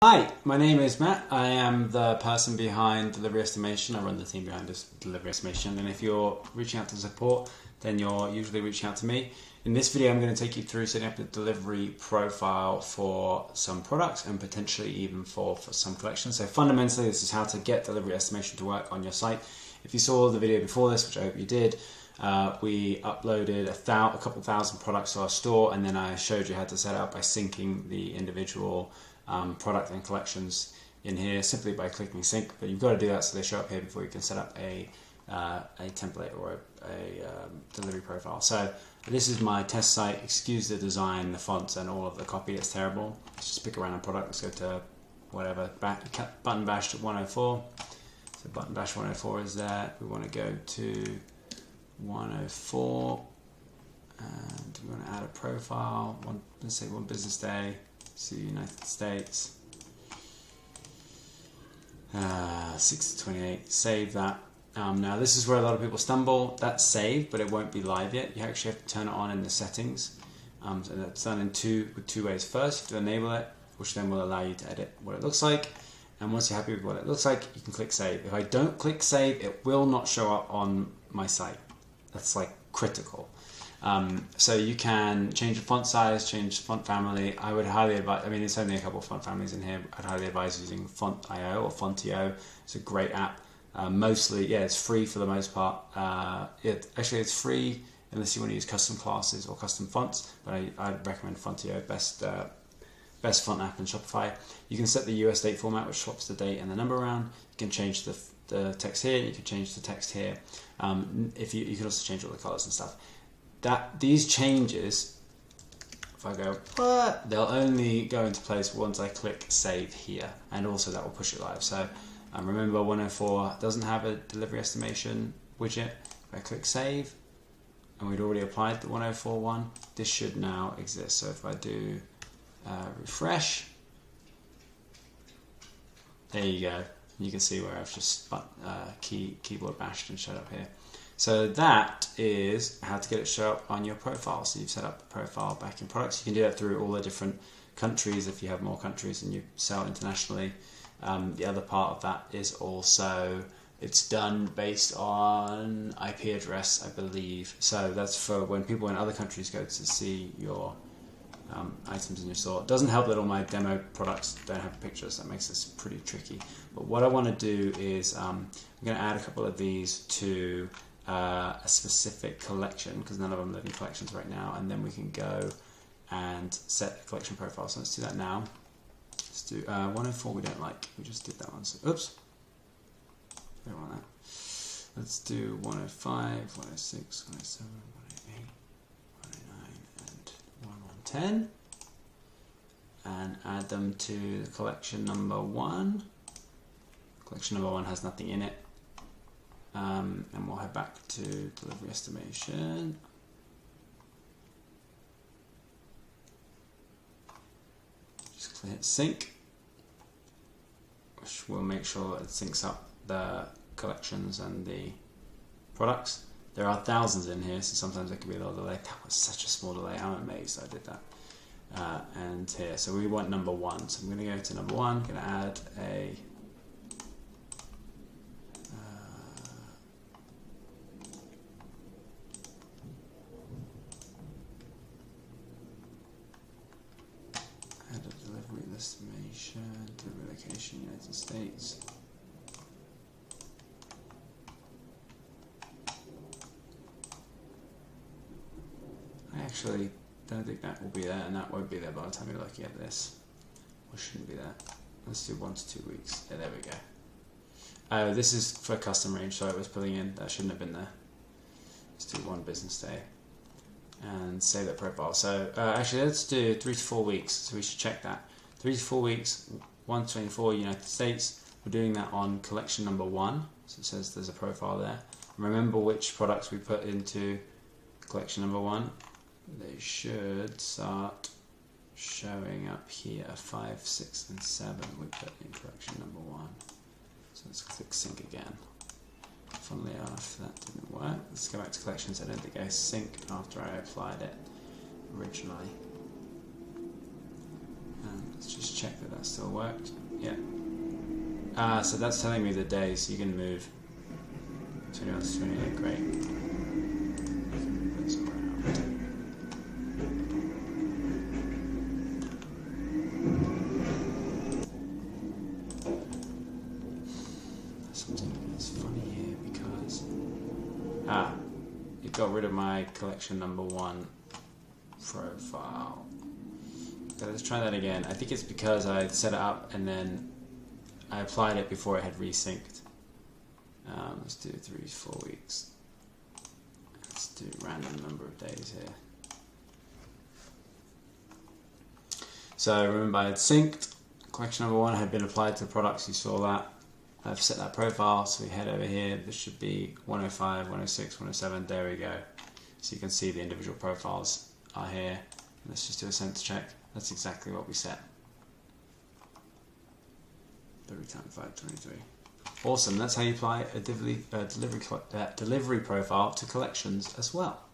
Hi, my name is Matt. I am the person behind Delivery Estimation. I run the team behind this Delivery Estimation. And if you're reaching out to support, then you're usually reaching out to me. In this video, I'm going to take you through setting up a delivery profile for some products and potentially even for some collections. So fundamentally, this is how to get Delivery Estimation to work on your site. If you saw the video before this, which I hope you did, we uploaded a couple thousand products to our store, and then I showed you how to set it up by syncing the individual product and collections in here simply by clicking sync. But you've got to do that so they show up here before you can set up a template or a delivery profile. So this is my test site. Excuse the design, the fonts, and all of the copy. It's terrible. Let's just pick a random product. Let's go to whatever, button bash 104. So button bash 104 is there. We want to go to 104 and we want to add a profile. Let's say one business day. So United States, 6 to 28, save that. Now this is where a lot of people stumble. That's saved, but it won't be live yet. You actually have to turn it on in the settings. So that's done with two ways. First, you have to enable it, which then will allow you to edit what it looks like. And once you're happy with what it looks like, you can click save. If I don't click save, it will not show up on my site. That's like critical. So you can change the font size, change the font family. I would highly advise, I mean, there's only a couple of font families in here. I'd highly advise using Font.io or Fontio. It's a great app. Mostly, yeah, it's free for the most part. Actually, it's free unless you want to use custom classes or custom fonts, but I'd recommend Fontio, best font app in Shopify. You can set the US date format, which swaps the date and the number around. You can change the text here, you can change the text here. You can also change all the colors and stuff. These changes, if I go, they'll only go into place once I click save here, and also that will push it live. So remember, 104 doesn't have a delivery estimation widget. If I click save, and we'd already applied the 104 one, this should now exist. So if I do refresh, there you go. You can see where I've just keyboard bashed and showed up here. So that is how to get it show up on your profile. So you've set up a profile back in products. You can do that through all the different countries if you have more countries and you sell internationally. The other part of that is also, it's done based on IP address, I believe. So that's for when people in other countries go to see your items in your store. It doesn't help that all my demo products don't have pictures. That makes this pretty tricky. But what I want to do is I'm going to add a couple of these to a specific collection, because none of them live in collections right now, and then we can go and set a collection profile. So let's do that now. Let's do 104 we don't like. We just did that one. So, oops. We don't want that. Let's do 105, 106, 107, 108, 109, and 1110. And add them to the collection number 1. Collection number 1 has nothing in it. And we'll head back to delivery estimation. Just hit sync, which will make sure that it syncs up the collections and the products. There are thousands in here, so sometimes there can be a little delay. That was such a small delay. I'm amazed I did that. And here, so we want number 1. So I'm going to go to number 1. I'm going to add a delivery estimation, delivery location, United States. I actually don't think that will be there, and that won't be there by the time you're looking at this. Or shouldn't be there. Let's do 1 to 2 weeks. Yeah, there we go. This is for custom range, so it was pulling in. That shouldn't have been there. Let's do 1 business day. And save that profile. So actually, let's do 3 to 4 weeks. So we should check that. 3 to 4 weeks, 1 to 24 United States. We're doing that on collection number 1. So it says there's a profile there. Remember which products we put into collection number 1. They should start showing up here. 5, 6, and 7 we put in collection number 1. So let's click sync again. Funnily enough, that didn't work. Let's go back to collections. I don't think I synced after I applied it originally. Let's just check that still worked. Yeah. So that's telling me the day, so you can move 21 to 28, great. You can move those around. Something is funny here because it got rid of my collection number 1 profile. So let's try that again. I think it's because I set it up and then I applied it before it had resynced. Let's do 3-4 weeks. Let's do random number of days here. So remember I had synced. Collection number 1 had been applied to the products. You saw that. I've set that profile. So we head over here. This should be 105, 106, 107. There we go. So you can see the individual profiles are here. Let's just do a sense check. That's exactly what we set. 30 times 523. Awesome. That's how you apply a delivery profile to collections as well.